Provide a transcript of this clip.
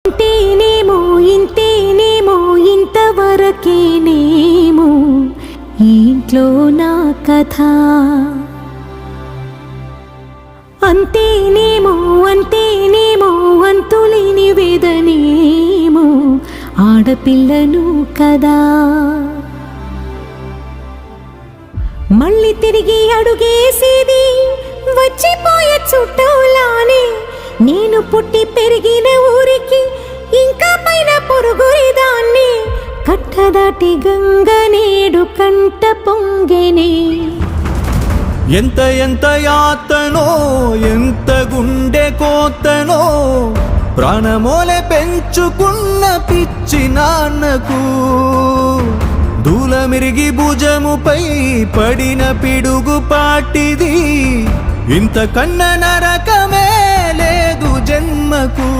ఇంతేనేమో ఇంతేనేమో ఇంతవరకేనేమో ఇంట్లో నా కథ. అంతేనేమో అంతేనేమో అంతులేని వేదనేమో ఆడపిల్లను కదా. మళ్ళీ తిరిగి అడుగేసేది వచ్చిపోయే చుట్టూలానే. నేను పుట్టి పెరిగిన ఊరికి ఇంకా పైన పొరుగురిదాన్ని. కట్టదాటి గంగ నేడు కంట పొంగెనే. ఎంత ఎంత యాతనో ఎంత గుండె కోతనో ప్రాణమోలే పెంచుకున్న పిచ్చి నాన్నకు. దూలమిరిగి భుజముపై పడిన పిడుగు పాటిది. ఇంత కన్న నరకమే లేదు జన్మకు.